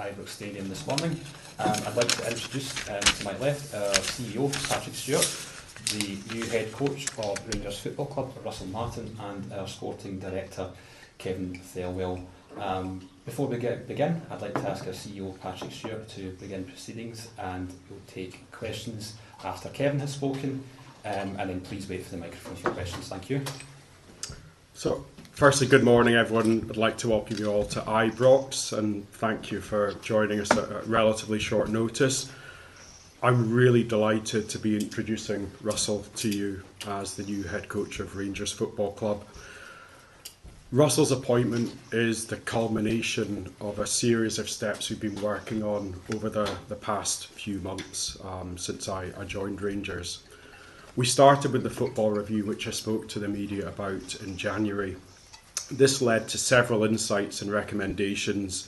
Ibrox Stadium this morning. I'd like to introduce to my left our CEO, Patrick Stewart, the new head coach of Rangers Football Club, Russell Martin, and our sporting director, Kevin Thelwell. Before we begin, I'd like to ask our CEO, Patrick Stewart, to begin proceedings, and we'll take questions after Kevin has spoken, and then please wait for the microphone for questions. Thank you. So, firstly, good morning everyone. I'd like to welcome you all to Ibrox and thank you for joining us at relatively short notice. I'm really delighted to be introducing Russell to you as the new head coach of Rangers Football Club. Russell's appointment is the culmination of a series of steps we've been working on over the past few months since I joined Rangers. We started with the football review, which I spoke to the media about in January. This led to several insights and recommendations,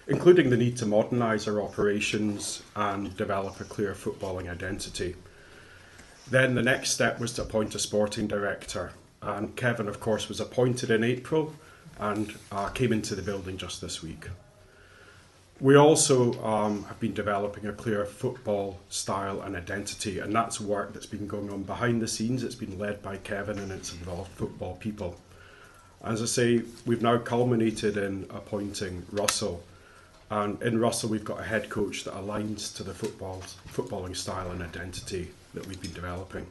including the need to modernise our operations and develop a clear footballing identity. Then the next step was to appoint a sporting director. And Kevin, of course, was appointed in April and came into the building just this week. We also have been developing a clear football style and identity, and that's work that's been going on behind the scenes. It's been led by Kevin and it's involved football people. As I say, we've now culminated in appointing Russell. And in Russell, we've got a head coach that aligns to the footballing style and identity that we've been developing.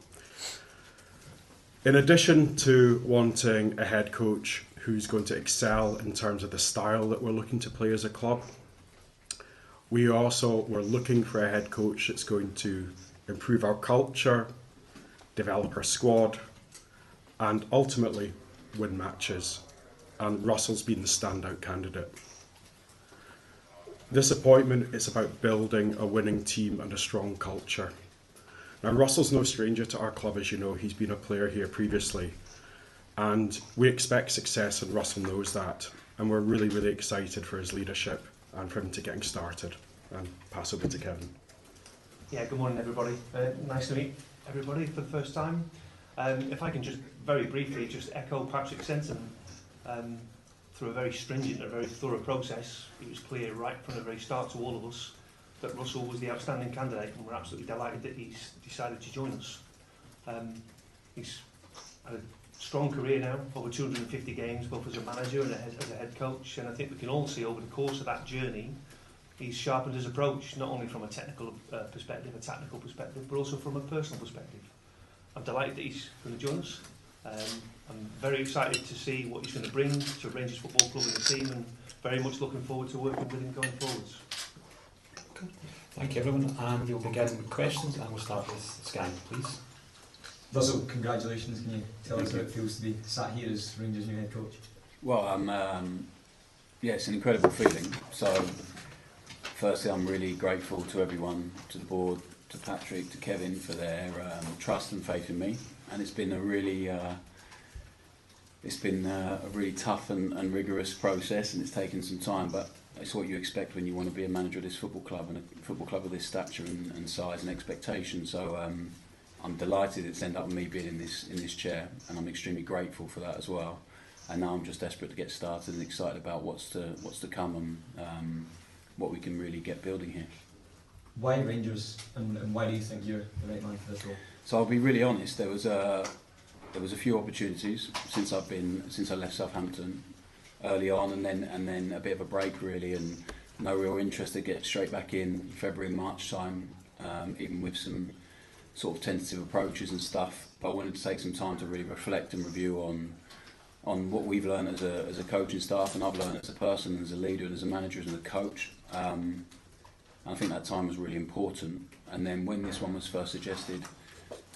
In addition to wanting a head coach who's going to excel in terms of the style that we're looking to play as a club, we're looking for a head coach that's going to improve our culture, develop our squad, and ultimately win matches. And Russell's been the standout candidate. This appointment is about building a winning team and a strong culture. Now, Russell's no stranger to our club, as you know. He's been a player here previously. And we expect success, and Russell knows that. And we're really, really excited for his leadership and for him to getting started. And pass over to Kevin. Yeah, good morning, everybody. Nice to meet everybody for the first time. If I can just very briefly just echo Patrick's sentiment. Through a very stringent and very thorough process, it was clear right from the very start to all of us that Russell was the outstanding candidate, and we're absolutely delighted that he's decided to join us. He's had a strong career now, over 250 games, both as a manager and as a head coach, and I think we can all see over the course of that journey, he's sharpened his approach, not only from a technical perspective, a tactical perspective, but also from a personal perspective. I'm delighted that he's going to join us. I'm very excited to see what he's going to bring to Rangers Football Club and the team, and very much looking forward to working with him going forwards. Thank you, everyone, and we'll begin with questions, and we'll start with Sky, please. Russell, congratulations. Can you tell us how it feels to be sat here as Rangers' new head coach? Well, it's an incredible feeling. So, firstly, I'm really grateful to everyone, to the board, to Patrick, to Kevin for their trust and faith in me. And it's been a really tough and rigorous process, and it's taken some time, but it's what you expect when you want to be a manager of this football club, and a football club of this stature and size and expectation. So I'm delighted it's ended up with me being in this chair, and I'm extremely grateful for that as well. And now I'm just desperate to get started and excited about what's to come and what we can really get building here. Why Rangers, and why do you think you're the right man for this role? So I'll be really honest. There was a few opportunities since I left Southampton early on, and then a bit of a break really, and no real interest to get straight back in February, March time, even with some sort of tentative approaches and stuff. But I wanted to take some time to really reflect and review on what we've learned as a coaching staff, and I've learned as a person, as a leader, and as a manager, and as a coach. I think that time was really important. And then when this one was first suggested,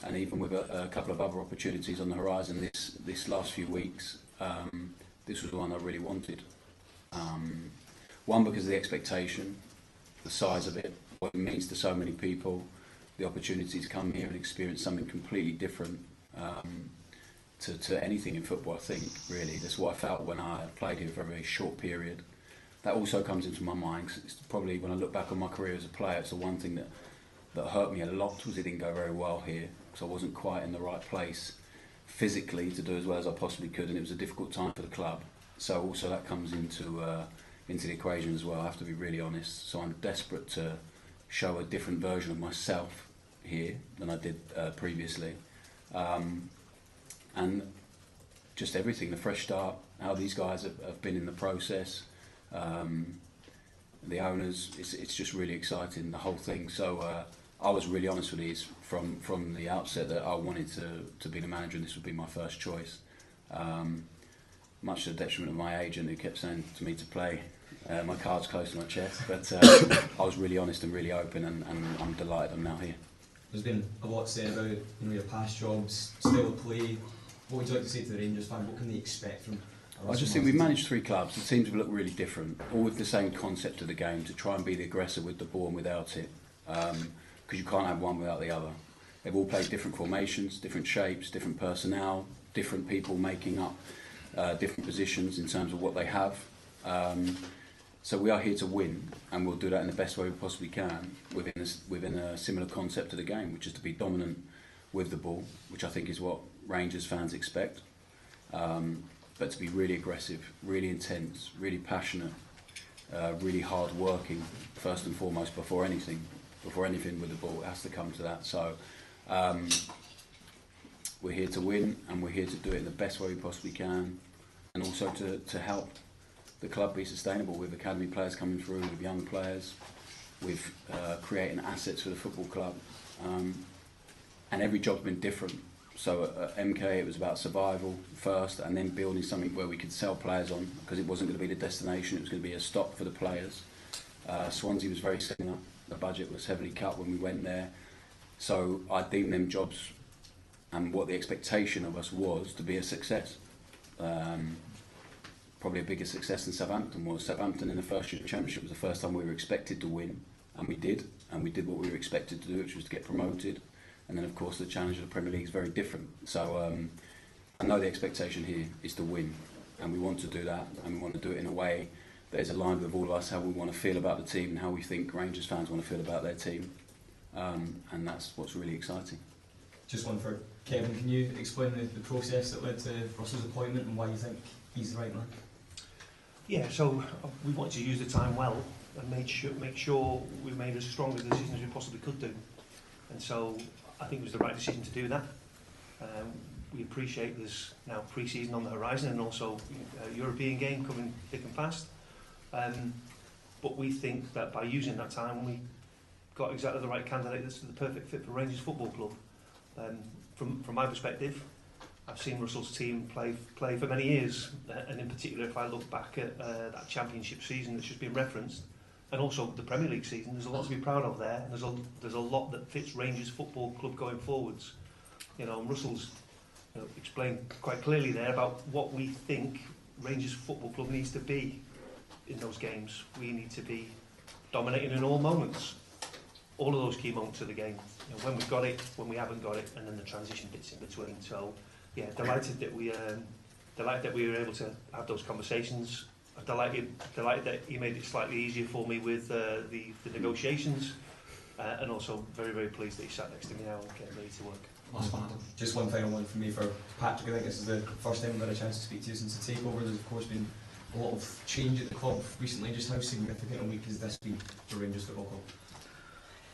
and even with a couple of other opportunities on the horizon this last few weeks, this was the one I really wanted. One, because of the expectation, the size of it, what it means to so many people, the opportunity to come here and experience something completely different to anything in football, I think, really. That's what I felt when I played here for a very short period. That also comes into my mind, 'cause it's probably, when I look back on my career as a player, it's the one thing that hurt me a lot, was it didn't go very well here, because I wasn't quite in the right place physically to do as well as I possibly could, and it was a difficult time for the club. So also that comes into into the equation as well. I have to be really honest. So I'm desperate to show a different version of myself here than I did previously, and just everything, the fresh start, how these guys have been in the process, the owners, it's just really exciting, the whole thing. So I was really honest with these from the outset that I wanted to be the manager and this would be my first choice. Much to the detriment of my agent, who kept saying to me to play my cards close to my chest, but I was really honest and really open, and I'm delighted I'm now here. There's been a lot said about your past jobs, style of play. What would you like to say to the Rangers fan? What can they expect from? I just think we've managed 3 clubs. The teams have looked really different, all with the same concept of the game, to try and be the aggressor with the ball and without it, because you can't have one without the other. They've all played different formations, different shapes, different personnel, different people making up different positions in terms of what they have. So we are here to win, and we'll do that in the best way we possibly can within a similar concept of the game, which is to be dominant with the ball, which I think is what Rangers fans expect. But to be really aggressive, really intense, really passionate, really hard working, first and foremost, before anything with the ball. It has to come to that. So we're here to win, and we're here to do it in the best way we possibly can, and also to help the club be sustainable with academy players coming through, with young players, with creating assets for the football club. And every job's been different. So at MK it was about survival first, and then building something where we could sell players on, because it wasn't going to be the destination, it was going to be a stop for the players. Swansea was very similar. The budget was heavily cut when we went there. So I deemed them jobs, and what the expectation of us was, to be a success. Probably a bigger success than Southampton was. Southampton in the first year of the Championship was the first time we were expected to win, and we did what we were expected to do, which was to get promoted. And then of course the challenge of the Premier League is very different. So I know the expectation here is to win, and we want to do that, and we want to do it in a way that is aligned with all of us, how we want to feel about the team and how we think Rangers fans want to feel about their team. And that's what's really exciting. Just one for Kevin, can you explain the process that led to Russell's appointment and why you think he's the right man? Yeah, so we wanted to use the time well and make sure we made as strong a decision as we possibly could do. And so I think it was the right decision to do that. We appreciate there's now pre-season on the horizon, and also a European game coming thick and fast. But we think that by using that time, we got exactly the right candidate that's the perfect fit for Rangers Football Club. From my perspective, I've seen Russell's team play for many years, and in particular, if I look back at that Championship season that's just been referenced, and also the Premier League season, there's a lot to be proud of there. And there's a lot that fits Rangers Football Club going forwards. And Russell's explained quite clearly there about what we think Rangers Football Club needs to be in those games. We need to be dominating in all moments, all of those key moments of the game. When we've got it, when we haven't got it, and then the transition bits in between. So, yeah, delighted that we were able to have those conversations. I'm delighted that he made it slightly easier for me with the negotiations, and also very, very pleased that he sat next to me now and getting ready to work. Just one final one from me for Patrick. I think this is the first time I've had a chance to speak to you since the takeover. There's of course been a lot of change at the club recently. Just how significant a week has this been for Rangers Football Club?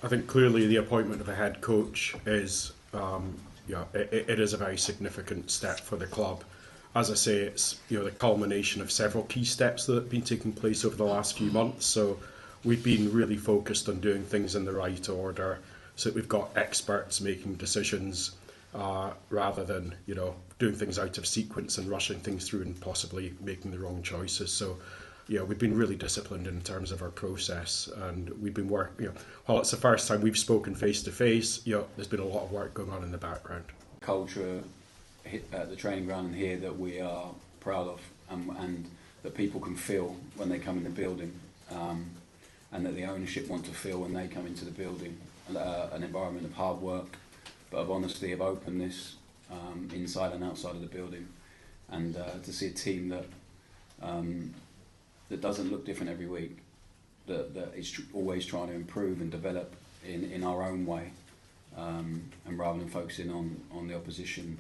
I think clearly the appointment of a head coach is, it is a very significant step for the club. As I say, it's the culmination of several key steps that have been taking place over the last few months. So we've been really focused on doing things in the right order, so that we've got experts making decisions rather than doing things out of sequence and rushing things through and possibly making the wrong choices. So we've been really disciplined in terms of our process, and we've been working. While it's the first time we've spoken face to face, there's been a lot of work going on in the background. Culture at the training ground here that we are proud of, and that people can feel when they come in the building, and that the ownership want to feel when they come into the building. An environment of hard work, but of honesty, of openness, inside and outside of the building, and to see a team that doesn't look different every week, that is always trying to improve and develop in our own way, and rather than focusing on the opposition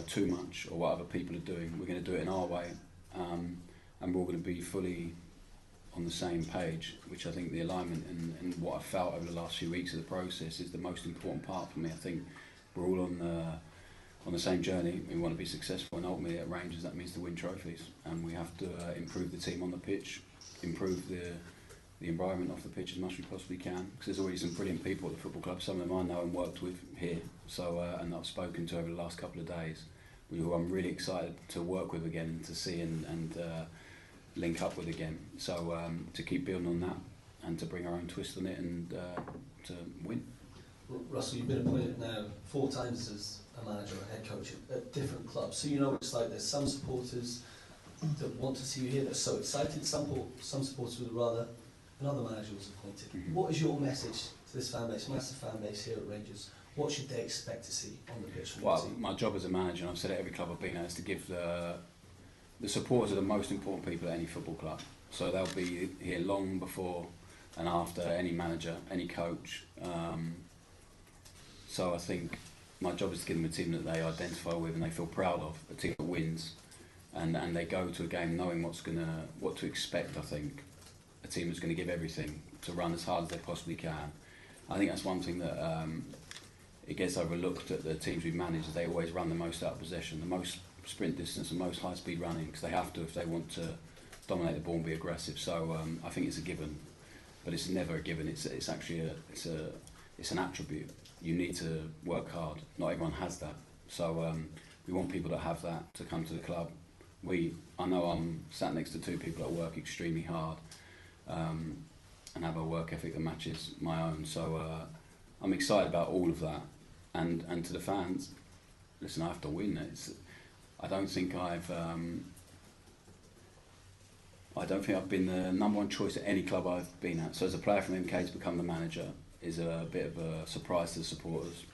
too much or what other people are doing, we're going to do it in our way, and we're all going to be fully on the same page, which I think the alignment and what I felt over the last few weeks of the process is the most important part for me. I think we're all on the same journey. We want to be successful, and ultimately at Rangers that means to win trophies, and we have to improve the team on the pitch, improve the environment off the pitch as much as we possibly can, because there's already some brilliant people at the football club. Some of them I know and worked with here, so and I've spoken to over the last couple of days, who I'm really excited to work with again and to see and link up with again. So to keep building on that and to bring our own twist on it and to win. Russell, you've been appointed now 4 times as a manager or head coach at different clubs, so you know what it's like. There's some supporters that want to see you here, they're so excited. Some supporters would rather another manager was appointed. Mm-hmm. What is your message to this fan base, massive fan base here at Rangers? What should they expect to see on the pitch from your team? My job as a manager, and I've said it every club I've been at, is to give the supporters are the most important people at any football club. So they'll be here long before and after any manager, any coach. So I think my job is to give them a team that they identify with and they feel proud of, a team that wins, and they go to a game knowing what to expect. I think a team that's going to give everything to run as hard as they possibly can. I think that's one thing that it gets overlooked at the teams we've managed, is they always run the most out of possession, the most sprint distance, the most high speed running, because they have to if they want to dominate the ball and be aggressive. So I think it's a given, but it's never a given. It's actually it's an attribute. You need to work hard. Not everyone has that. So we want people that have that to come to the club. I know I'm sat next to 2 people that work extremely hard and have a work ethic that matches my own. So I'm excited about all of that. And to the fans, listen, I have to win. I don't think I've been the number 1 choice at any club I've been at. So as a player from MK to become the manager is a bit of a surprise to the supporters.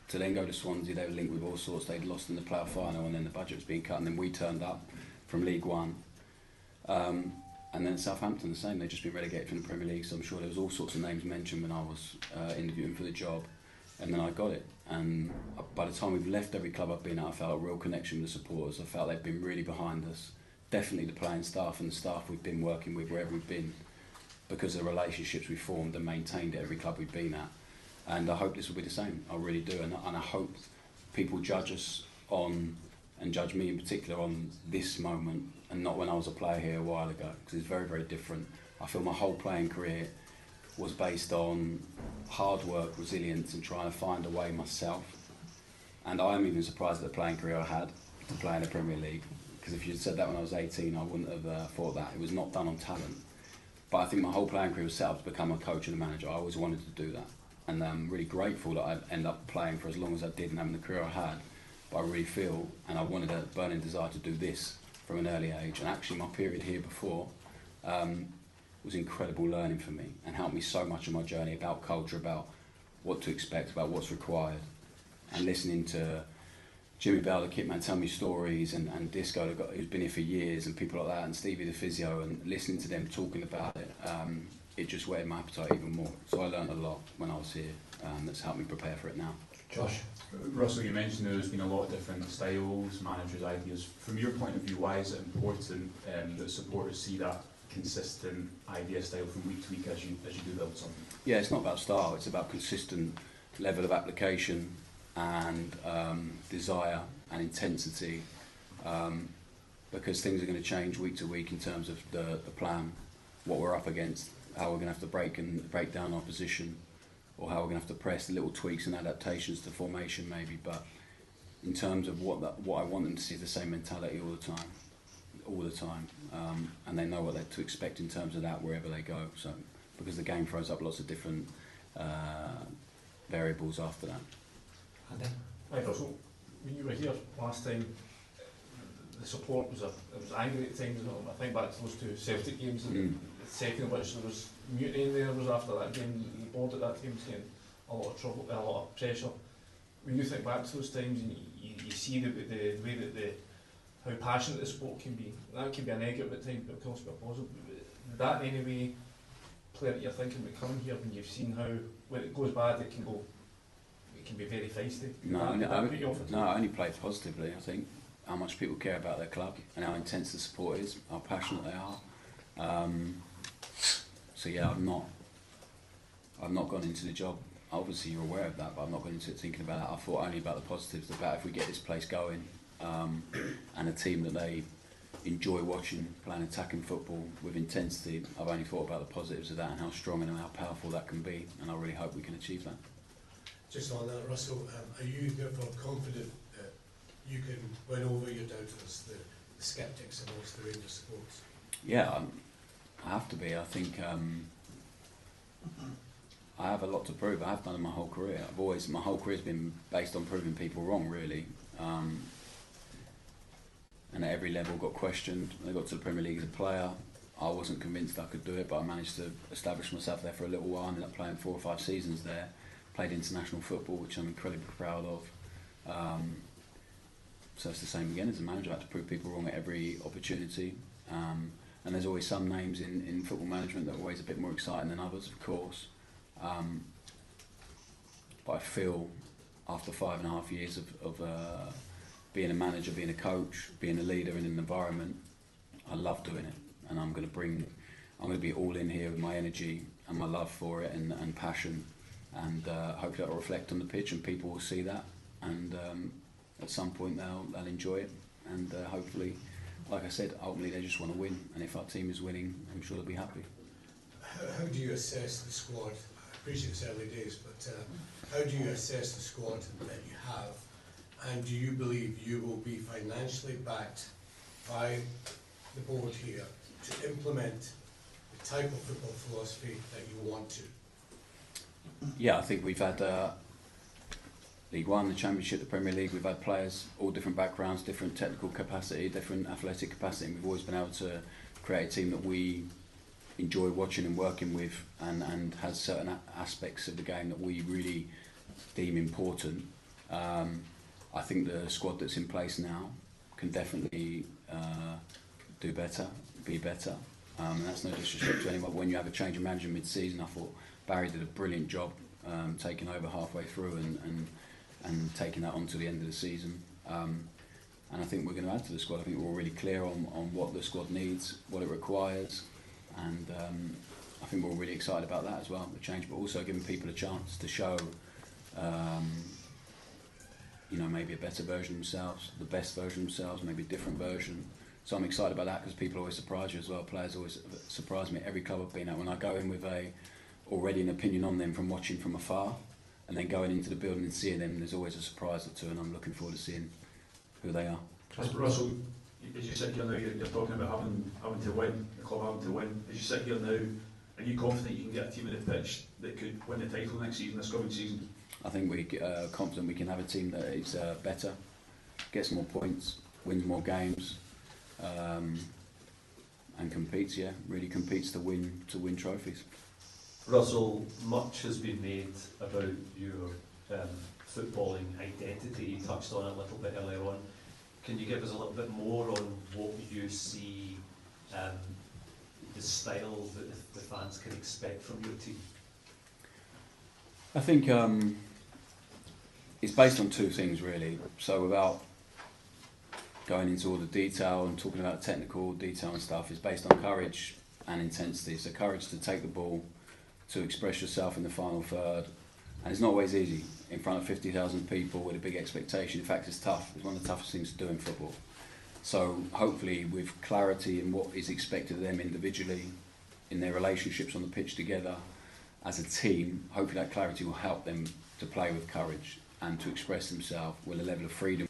To then go to Swansea, they were linked with all sorts. They'd lost in the playoff final, and then the budget was being cut, and then we turned up from League One. And then Southampton the same. They'd just been relegated from the Premier League, so I'm sure there was all sorts of names mentioned when I was interviewing for the job, and then I got it. And by the time we've left every club I've been at, I felt a real connection with the supporters. I felt they've been really behind us. Definitely the playing staff and the staff we've been working with wherever we've been, because of the relationships we formed and maintained at every club we've been at. And I hope this will be the same. I really do, and I hope people judge us on, and judge me in particular, on this moment and not when I was a player here a while ago, because it's very, very different. I feel my whole playing career was based on hard work, resilience, and trying to find a way myself. And I am even surprised at the playing career I had to play in the Premier League, because if you'd said that when I was 18, I wouldn't have thought that. It was not done on talent. But I think my whole playing career was set up to become a coach and a manager. I always wanted to do that. And I'm really grateful that I ended up playing for as long as I did and having the career I had. But I really feel, and I wanted a burning desire to do this from an early age. And actually my period here before was incredible learning for me and helped me so much on my journey about culture, about what to expect, about what's required. And listening to Jimmy Bell, the kit man, tell me stories, and Disco, who's been here for years, and people like that, and Stevie the physio, and listening to them talking about it, it just whetted my appetite even more. So I learned a lot when I was here that's helped me prepare for it now. Josh? Russell, you mentioned there's been a lot of different styles, managers' ideas. From your point of view, why is it important that supporters see that consistent idea style from week to week as you do build something? Yeah, it's not about style, it's about consistent level of application and desire and intensity, because things are going to change week to week in terms of the plan, what we're up against, how we're going to have to break down our position, or how we're going to have to press, the little tweaks and adaptations to formation maybe. But in terms of what I want them to see, is the same mentality all the time, and they know what they're to expect in terms of that wherever they go. So because the game throws up lots of different variables after that. Hi Russell, when you were here last time, the support was angry at times. I think back to those 2 Celtic games, and the second of which there was mutiny in there was after that game. The board at that time was getting a lot of trouble, a lot of pressure. When you think back to those times and you see the way that how passionate the sport can be, that can be a negative at times, but it can also be a positive. Did that in any way play that you're thinking about coming here when you've seen how when it goes bad it can be very feisty? I only play positively. I think how much people care about their club and how intense the support is, how passionate they are. So yeah, I've not gone into the job. Obviously, you're aware of that, but I've not gone into it thinking about that. I thought only about the positives, about if we get this place going, and a team that they enjoy watching, playing attacking football with intensity. I've only thought about the positives of that and how strong and how powerful that can be, and I really hope we can achieve that. Just on that, Russell, are you therefore confident that you can win over your doubters, the sceptics amongst the Rangers supporters? Yeah, I have to be. I think I have a lot to prove. I have done in my whole career. My whole career's been based on proving people wrong, really. And at every level got questioned. When I got to the Premier League as a player, I wasn't convinced I could do it, but I managed to establish myself there for a little while. I ended up playing 4 or 5 seasons there. Played international football, which I'm incredibly proud of. So it's the same again as a manager. I had to prove people wrong at every opportunity. And there's always some names in football management that are always a bit more exciting than others, of course. But I feel after 5.5 years of being a manager, being a coach, being a leader in an environment, I love doing it, and I'm going to be all in here with my energy and my love for it and passion, and hopefully that will reflect on the pitch and people will see that, and at some point they'll enjoy it, and hopefully, like I said, ultimately they just want to win, and if our team is winning, I'm sure they'll be happy. How do you assess the squad? I appreciate it's early days, but how do you assess the squad that you have? And do you believe you will be financially backed by the board here to implement the type of football philosophy that you want to? Yeah, I think we've had League One, the Championship, the Premier League. We've had players, all different backgrounds, different technical capacity, different athletic capacity. And we've always been able to create a team that we enjoy watching and working with, and has certain aspects of the game that we really deem important. I think the squad that's in place now can definitely do better, be better, and that's no disrespect to anyone. When you have a change of manager mid-season, I thought Barry did a brilliant job taking over halfway through and taking that on to the end of the season. And I think we're going to add to the squad. I think we're all really clear on what the squad needs, what it requires, and I think we're all really excited about that as well, the change, but also giving people a chance to show maybe a better version of themselves, the best version of themselves, maybe a different version. So I'm excited about that because people always surprise you as well. Players always surprise me. Every club I've been at, when I go in with already an opinion on them from watching from afar, and then going into the building and seeing them, there's always a surprise or two, and I'm looking forward to seeing who they are. Russell, as you sit here now, you're talking about having to win, the club having to win. As you sit here now, are you confident you can get a team in the pitch that could win the title next season, this coming season? I think we're confident we can have a team that is better, gets more points, wins more games, and competes. Yeah, really competes to win trophies. Russell, much has been made about your footballing identity. You touched on it a little bit earlier on. Can you give us a little bit more on what you see the style that the fans can expect from your team? I think it's based on 2 things really. So without going into all the detail and talking about technical detail and stuff, it's based on courage and intensity. So courage to take the ball, to express yourself in the final third. And it's not always easy in front of 50,000 people with a big expectation. In fact, it's tough. It's one of the toughest things to do in football. So hopefully with clarity in what is expected of them individually, in their relationships on the pitch together, as a team, hopefully that clarity will help them to play with courage and to express themselves with a level of freedom.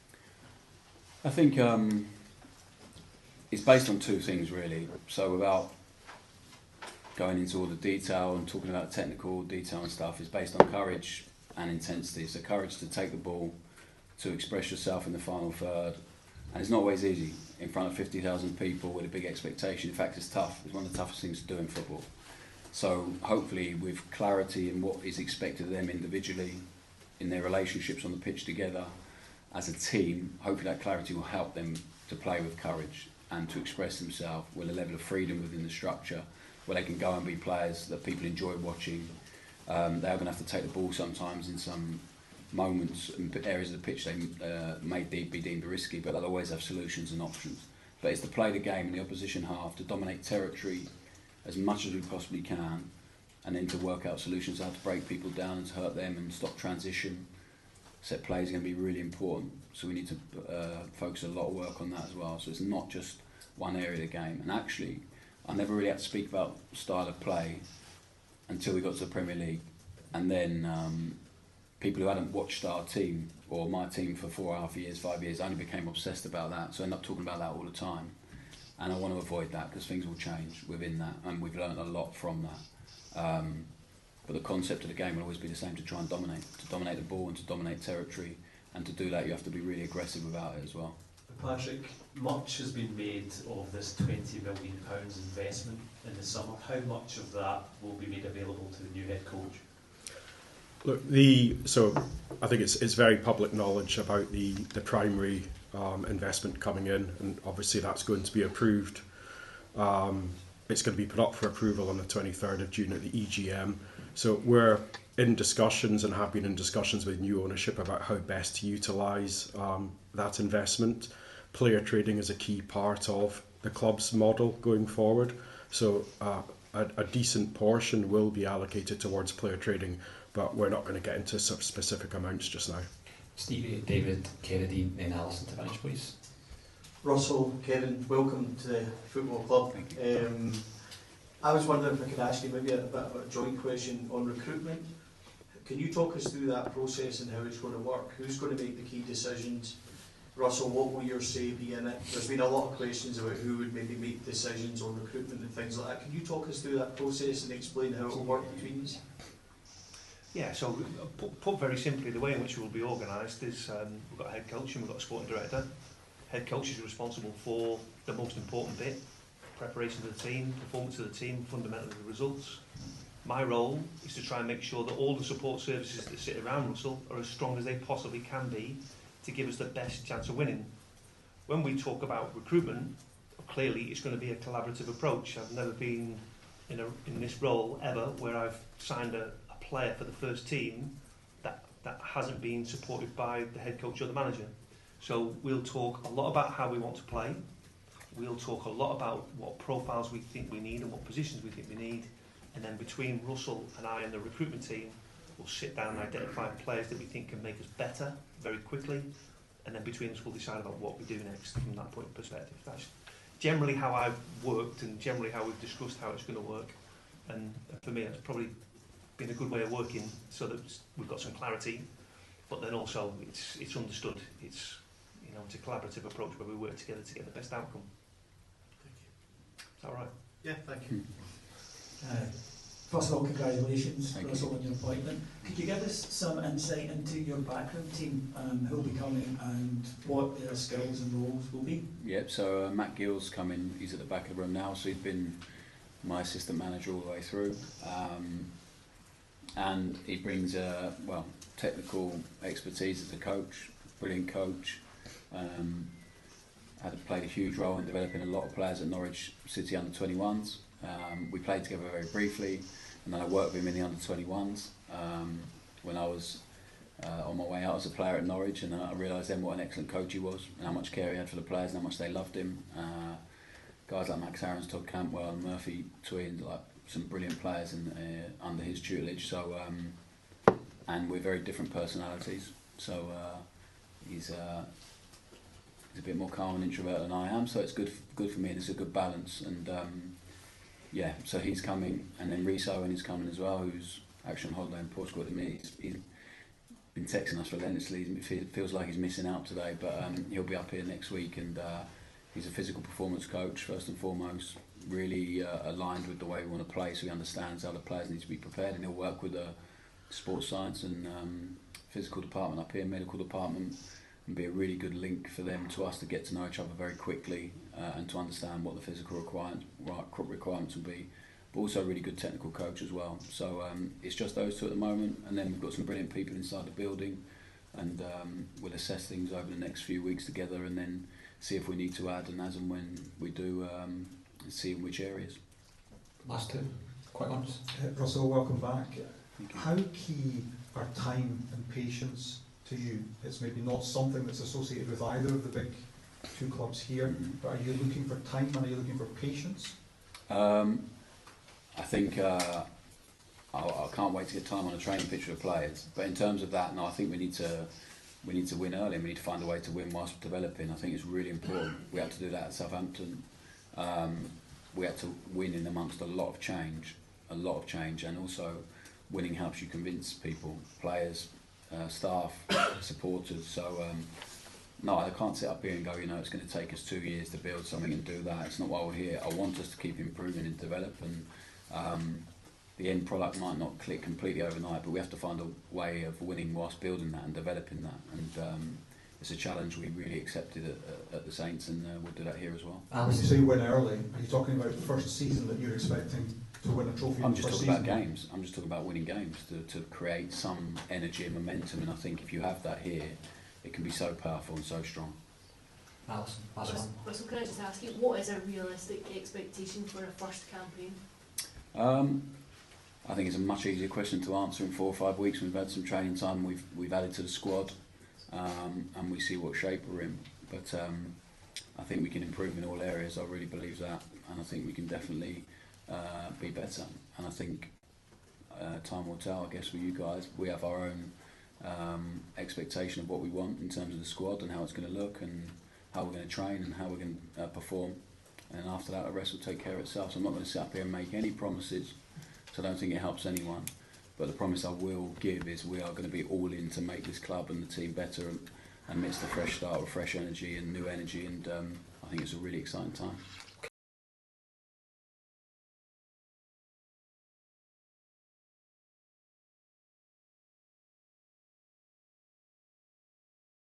I think it's based on 2 things really. So without going into all the detail and talking about technical detail and stuff, it's based on courage and intensity. So courage to take the ball, to express yourself in the final third. And it's not always easy in front of 50,000 people with a big expectation. In fact, it's tough. It's one of the toughest things to do in football. So hopefully with clarity in what is expected of them individually, in their relationships on the pitch together, as a team, hopefully that clarity will help them to play with courage and to express themselves with a level of freedom within the structure where they can go and be players that people enjoy watching. They are going to have to take the ball sometimes in some moments and areas of the pitch they may be deemed risky, but they'll always have solutions and options. But it's to play the game in the opposition half, to dominate territory, as much as we possibly can, and then to work out solutions how to break people down and to hurt them and stop transition. Set play is going to be really important, so we need to focus a lot of work on that as well. So it's not just one area of the game. And actually, I never really had to speak about style of play until we got to the Premier League, and then people who hadn't watched our team or my team for 4.5 years, 5 years, only became obsessed about that. So I end up talking about that all the time, and I want to avoid that because things will change within that, and we've learned a lot from that. But the concept of the game will always be the same: to try and dominate the ball and to dominate territory, and to do that you have to be really aggressive about it as well. Patrick, much has been made of this £20 million investment in the summer. How much of that will be made available to the new head coach? Look, so I think it's very public knowledge about the primary investment coming in, and obviously that's going to be approved. It's going to be put up for approval on the 23rd of June at the EGM. So we're in discussions and have been in discussions with new ownership about how best to utilise that investment. Player trading is a key part of the club's model going forward. So a decent portion will be allocated towards player trading, but we're not going to get into specific amounts just now. Stevie, David, Kennedy, then Alison to finish, please. Russell, Kevin, welcome to the football club. I was wondering if I could ask you maybe a bit of a joint question on recruitment. Can you talk us through that process and how it's going to work? Who's going to make the key decisions? Russell, what will your say be in it? There's been a lot of questions about who would maybe make decisions on recruitment and things like that. Can you talk us through that process and explain how it will work between us? Yeah, so put very simply, the way in which it will be organised is we've got a head coach and we've got a sporting director. Head coach is responsible for the most important bit: preparation of the team, performance of the team, fundamentally the results. My role is to try and make sure that all the support services that sit around Russell are as strong as they possibly can be to give us the best chance of winning. When we talk about recruitment, clearly it's going to be a collaborative approach. I've never been in this role ever where I've signed a player for the first team that hasn't been supported by the head coach or the manager. So we'll talk a lot about how we want to play. We'll talk a lot about what profiles we think we need and what positions we think we need. And then between Russell and I and the recruitment team, we'll sit down and identify players that we think can make us better very quickly. And then between us, we'll decide about what we do next from that point of perspective. That's generally how I've worked and generally how we've discussed how it's going to work. And for me, that's probably been a good way of working so that we've got some clarity, but then also it's understood. It's it's a collaborative approach where we work together to get the best outcome. Thank you. Is that all right? Yeah, thank you. First of all, congratulations, Thank Russell, you. on your appointment. Could you give us some insight into your background team, who will be coming and what their skills and roles will be? Yep, so Matt Gill's coming, he's at the back of the room now, so he's been my assistant manager all the way through. And he brings, technical expertise as a coach, brilliant coach. Played a huge role in developing a lot of players at Norwich City under-21s. We played together very briefly, and then I worked with him in the under-21s when I was on my way out as a player at Norwich, and I realised then what an excellent coach he was, and how much care he had for the players and how much they loved him. Guys like Max Aarons, Todd Cantwell and Murphy Twin, like some brilliant players under his tutelage. So, and we're very different personalities. So he's a bit more calm and introvert than I am. So it's good for me, and it's a good balance. And so he's coming, and then Rhys Owen is coming as well, who's actually on holiday in Portugal at the minute. He's been texting us relentlessly. It feels like he's missing out today, but he'll be up here next week, and he's a physical performance coach first and foremost, really aligned with the way we want to play, so he understands how the players need to be prepared, and he'll work with the sports science and physical department up here, medical department, and be a really good link for them to us to get to know each other very quickly and to understand what the physical requirements will be, but also a really good technical coach as well. So it's just those two at the moment, and then we've got some brilliant people inside the building, and we'll assess things over the next few weeks together, and then see if we need to add, and as and when we do, see in which areas. Last two, quick ones. Russell, welcome back. How key are time and patience to you? It's maybe not something that's associated with either of the big two clubs here, but are you looking for time and are you looking for patience? I think I can't wait to get time on a training pitch with the players. But in terms of that, no, I think we need to win early. And we need to find a way to win whilst developing. I think it's really important. We had to do that at Southampton. We had to win in amongst a lot of change, and also winning helps you convince people, players, staff, supporters. So no, I can't sit up here and go, you know, it's going to take us 2 years to build something and do that. It's not why we're here. I want us to keep improving and develop, and the end product might not click completely overnight, but we have to find a way of winning whilst building that and developing that. And it's a challenge we really accepted at the Saints, and we'll do that here as well. When you say win early, are you talking about the first season that you're expecting to win a trophy? I'm just talking about games. I'm just talking about winning games to create some energy and momentum. And I think if you have that here, it can be so powerful and so strong. Alison, Russell, can I just ask you, what is a realistic expectation for a first campaign? I think it's a much easier question to answer in 4 or 5 weeks. We've had some training time. We've added to the squad, and we see what shape we're in. But I think we can improve in all areas. I really believe that, and I think we can definitely be better. And I think time will tell. I guess with you guys, we have our own expectation of what we want in terms of the squad and how it's going to look and how we're going to train and how we're going to perform. And after that, the rest will take care of itself. So I'm not going to sit up here and make any promises, so I don't think it helps anyone. But the promise I will give is we are going to be all in to make this club and the team better amidst a fresh start with fresh energy and new energy. And I think it's a really exciting time.